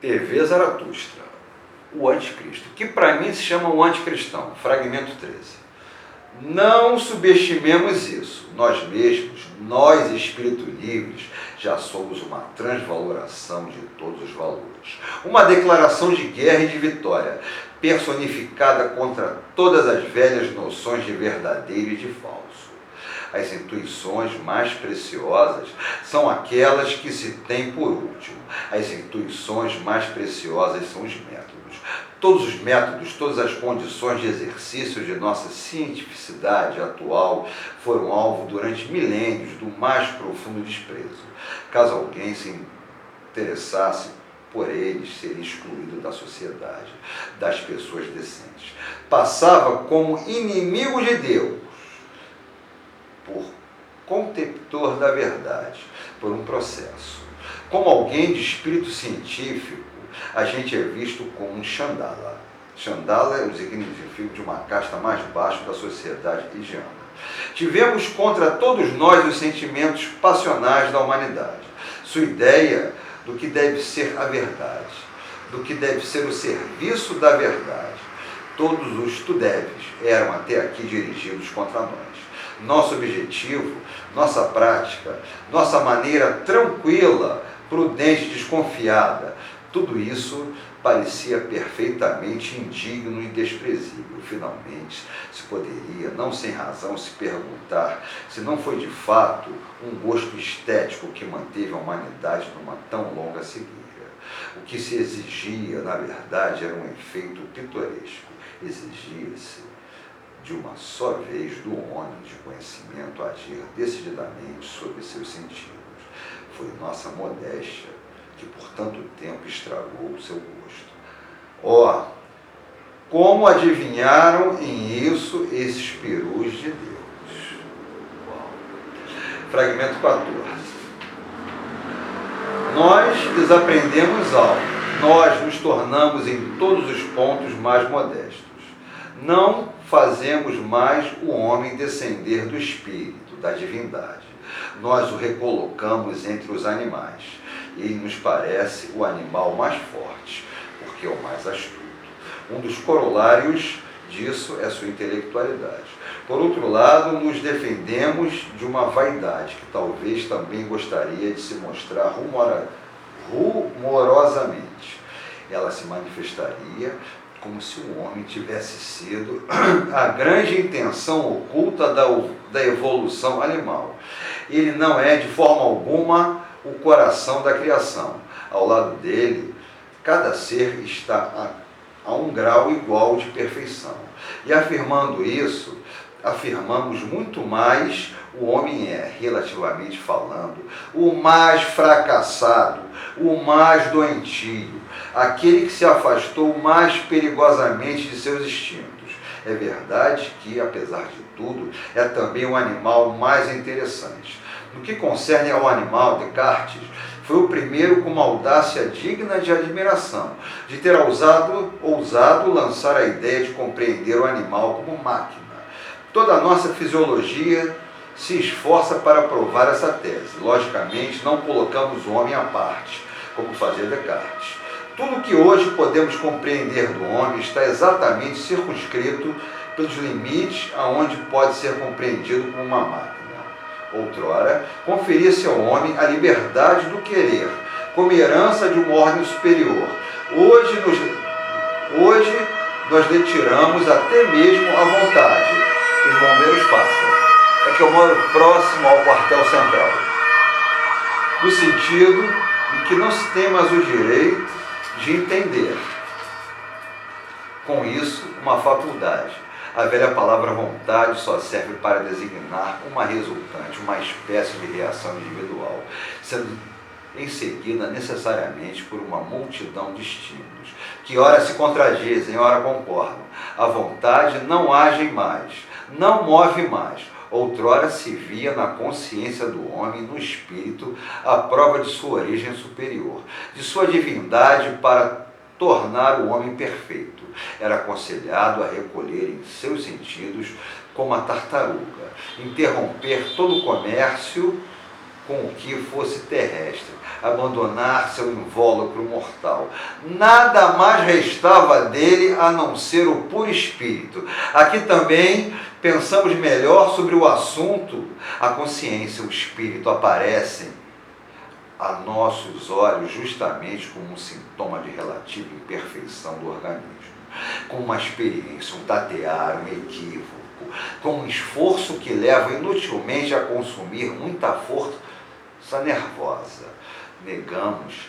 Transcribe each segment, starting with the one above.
E.V. Zaratustra, o anticristo, que para mim se chama o anticristão, fragmento 13. Não subestimemos isso. Nós mesmos, nós espíritos livres, já somos uma transvaloração de todos os valores. Uma declaração de guerra e de vitória, personificada contra todas as velhas noções de verdadeiro e de falso. As intuições mais preciosas são aquelas que se têm por último. As intuições mais preciosas são os métodos. Todos os métodos, todas as condições de exercício de nossa cientificidade atual foram alvo durante milênios do mais profundo desprezo. Caso alguém se interessasse por eles, seria excluído da sociedade, das pessoas decentes. Passava como inimigo de Deus, por contemptor da verdade, por um processo. Como alguém de espírito científico, a gente é visto como um Chandala. Chandala é o significado de uma casta mais baixa da sociedade indiana. Tivemos contra todos nós os sentimentos passionais da humanidade. Sua ideia do que deve ser a verdade, do que deve ser o serviço da verdade. Todos os tu deves eram até aqui dirigidos contra nós. Nosso objetivo, nossa prática, nossa maneira tranquila, prudente, desconfiada, tudo isso parecia perfeitamente indigno e desprezível. Finalmente, se poderia, não sem razão, se perguntar se não foi de fato um gosto estético que manteve a humanidade numa tão longa cegueira. O que se exigia, na verdade, era um efeito pitoresco. Exigia-se de uma só vez do homem de conhecimento agir decididamente sobre seus sentidos. Foi nossa modéstia que por tanto tempo estragou o seu gosto. Ó, como adivinharam em isso esses perus de Deus? Uau. Fragmento 14. Nós desaprendemos algo, nós nos tornamos em todos os pontos mais modestos. Não fazemos mais o homem descender do espírito, da divindade. Nós o recolocamos entre os animais. Ele nos parece o animal mais forte, porque é o mais astuto. Um dos corolários disso é sua intelectualidade. Por outro lado, nos defendemos de uma vaidade que talvez também gostaria de se mostrar rumorosamente. Ela se manifestaria como se o homem tivesse sido a grande intenção oculta da evolução animal. Ele não é, de forma alguma, o coração da criação. Ao lado dele, cada ser está a um grau igual de perfeição. E afirmando isso, afirmamos muito mais o homem é, relativamente falando, o mais fracassado, o mais doentio, aquele que se afastou mais perigosamente de seus instintos. É verdade que, apesar de tudo, é também o animal mais interessante. No que concerne ao animal, Descartes foi o primeiro com uma audácia digna de admiração, de ter ousado lançar a ideia de compreender o animal como máquina. Toda a nossa fisiologia se esforça para provar essa tese. Logicamente, não colocamos o homem à parte, como fazia Descartes. Tudo que hoje podemos compreender do homem está exatamente circunscrito pelos limites aonde pode ser compreendido como uma máquina. Outrora, conferia-se ao homem a liberdade do querer, como herança de uma ordem superior. Hoje nós lhe tiramos até mesmo a vontade. Os bombeiros passam. É que eu moro próximo ao quartel central. No sentido de que não se tem mais o direito de entender. Com isso, uma faculdade. A velha palavra vontade só serve para designar uma resultante, uma espécie de reação individual, sendo em seguida necessariamente por uma multidão de estímulos, que ora se contradizem, ora concordam. A vontade não age mais, não move mais. Outrora se via na consciência do homem, no espírito, a prova de sua origem superior, de sua divindade para tornar o homem perfeito. Era aconselhado a recolher em seus sentidos como a tartaruga, interromper todo o comércio com o que fosse terrestre, abandonar seu invólucro mortal. Nada mais restava dele a não ser o puro espírito. Aqui também pensamos melhor sobre o assunto. A consciência e o espírito aparecem a nossos olhos justamente como um sintoma de relativa imperfeição do organismo, como uma experiência, um tatear, um equívoco, com um esforço que leva inutilmente a consumir muita força nervosa. Negamos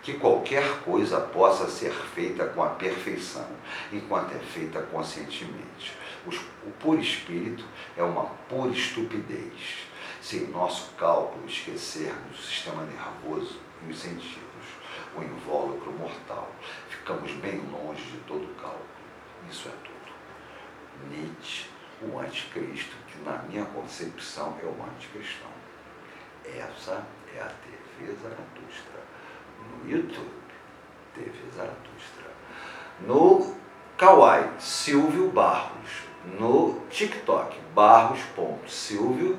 que qualquer coisa possa ser feita com a perfeição, enquanto é feita conscientemente. O puro espírito é uma pura estupidez, se em nosso cálculo esquecermos o sistema nervoso e os sentidos, o invólucro mortal, ficamos bem longe de todo cálculo. Isso é tudo. Nietzsche, o anticristo, que na minha concepção é o anticristão. Essa é a TV Zaratustra. No YouTube, TV Zaratustra. No Kawaii, Silvio Barros. No TikTok, barros.silvio.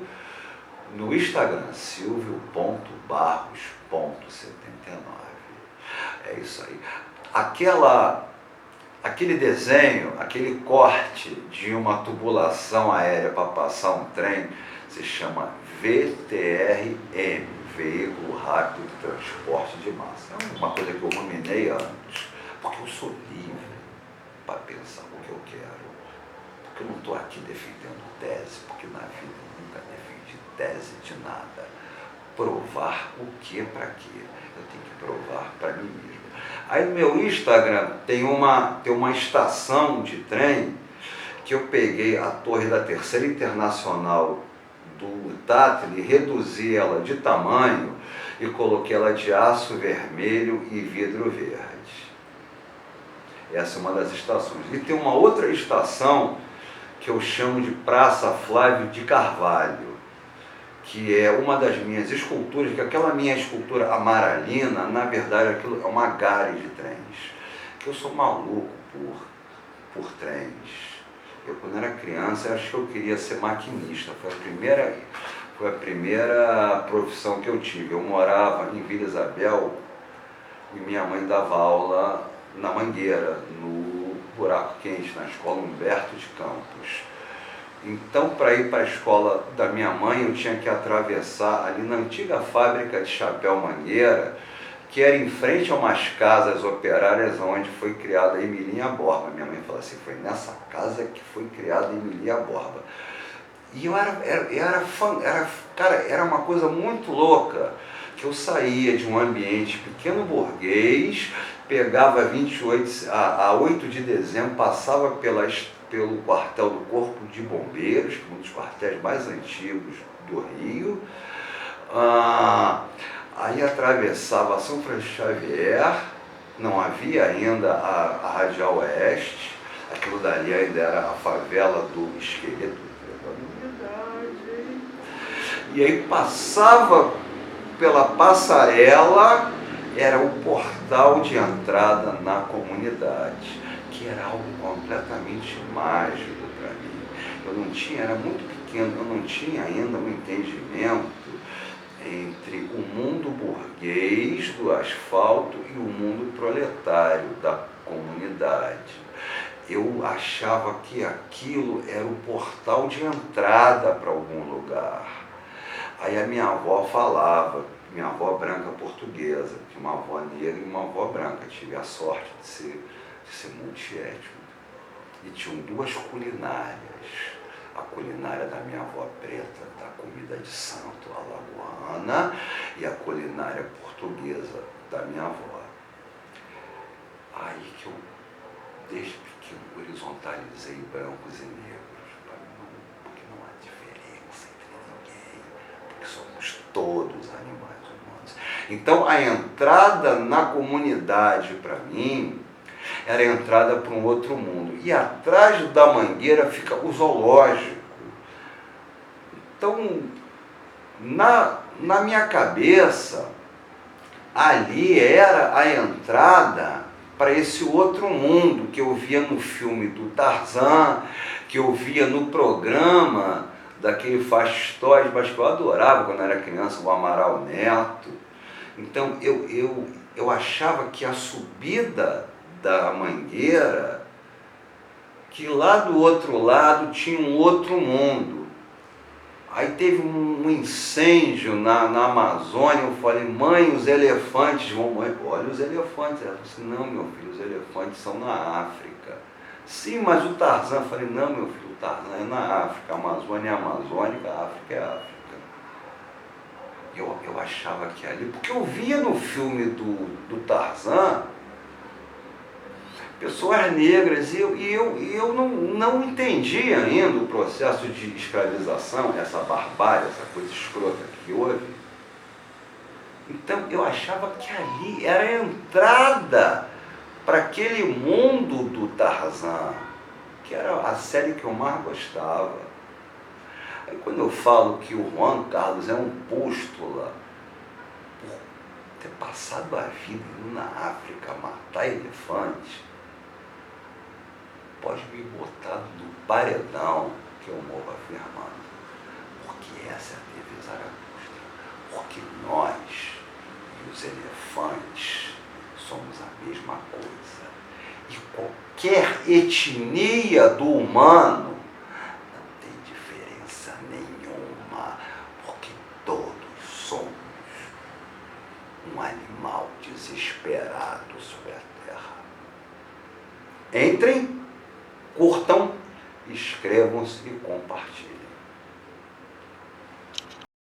No Instagram, silvio.barros.79. É isso aí. Aquele desenho, aquele corte de uma tubulação aérea para passar um trem, se chama VTRM, Veículo Rápido de Transporte de Massa. É uma coisa que eu ruminei antes, porque eu sou livre para pensar o que eu quero. Porque eu não estou aqui defendendo tese, porque na vida eu nunca defendi tese de nada. Provar o que para quê? Eu tenho que provar para mim mesmo. Aí no meu Instagram tem uma estação de trem que eu peguei a torre da Terceira Internacional do Tatli, reduzi ela de tamanho e coloquei ela de aço vermelho e vidro verde. Essa é uma das estações. E tem uma outra estação que eu chamo de Praça Flávio de Carvalho, que é uma das minhas esculturas, que aquela minha escultura amaralina, na verdade aquilo é uma gare de trens, que eu sou maluco por trens. Eu, quando era criança, acho que eu queria ser maquinista, foi a primeira profissão que eu tive. Eu morava em Vila Isabel e minha mãe dava aula na Mangueira, no Buraco Quente, na escola Humberto de Campos. Então, para ir para a escola da minha mãe, eu tinha que atravessar ali na antiga fábrica de chapéu Mangueira, que era em frente a umas casas operárias onde foi criada a Emilinha Borba. Minha mãe falou assim, foi nessa casa que foi criada a Emilinha Borba. E era uma coisa muito louca, que eu saía de um ambiente pequeno burguês, pegava 28 a 8 de dezembro, passava pelo quartel do Corpo de Bombeiros, que é um dos quartéis mais antigos do Rio, aí atravessava São Francisco Xavier, não havia ainda a Radial Oeste, aquilo dali ainda era a favela do Esqueleto da Unidade, e aí passava pela passarela, era o portal de entrada na comunidade, que era algo completamente mágico para mim. Era muito pequeno, eu não tinha ainda um entendimento entre o mundo burguês do asfalto e o mundo proletário da comunidade. Eu achava que aquilo era o portal de entrada para algum lugar. Aí a minha avó falava, minha avó branca portuguesa, tinha uma avó negra e uma avó branca, tive a sorte de ser multiétnico. E tinham duas culinárias, a culinária da minha avó preta, da comida de santo alagoana, e a culinária portuguesa da minha avó. Aí que eu, desde pequeno, horizontalizei brancos e negros, porque não há diferença entre ninguém, porque somos todos animais humanos. Então a entrada na comunidade para mim era a entrada para um outro mundo. E atrás da Mangueira fica o zoológico. Então, na minha cabeça, ali era a entrada para esse outro mundo que eu via no filme do Tarzan, que eu via no programa daquele Fastóide, mas que eu adorava quando era criança, o Amaral Neto. Então eu achava que a subida da Mangueira, que lá do outro lado tinha um outro mundo. Aí teve um incêndio na Amazônia, eu falei, mãe, os elefantes vão morrer. Olha os elefantes. Ela disse, não, meu filho, os elefantes são na África. Sim, mas o Tarzan, eu falei, não, meu filho, o Tarzan é na África, a Amazônia é amazônica, a África é África. Eu achava que ali, porque eu via no filme do Tarzan pessoas negras, e eu não entendi ainda o processo de escravização, essa barbárie, essa coisa escrota que houve. Então eu achava que ali era a entrada para aquele mundo do Tarzan, que era a série que eu mais gostava. Aí quando eu falo que o Juan Carlos é um pústula por ter passado a vida indo na África matar elefantes, pode me botar no paredão que eu morro afirmando, porque essa é a TV Zaragoza, porque nós e os elefantes somos a mesma coisa, e qualquer etnia do humano não tem diferença nenhuma, porque todos somos um animal desesperado sobre a terra. Entrem, curtam, inscrevam-se e compartilhem.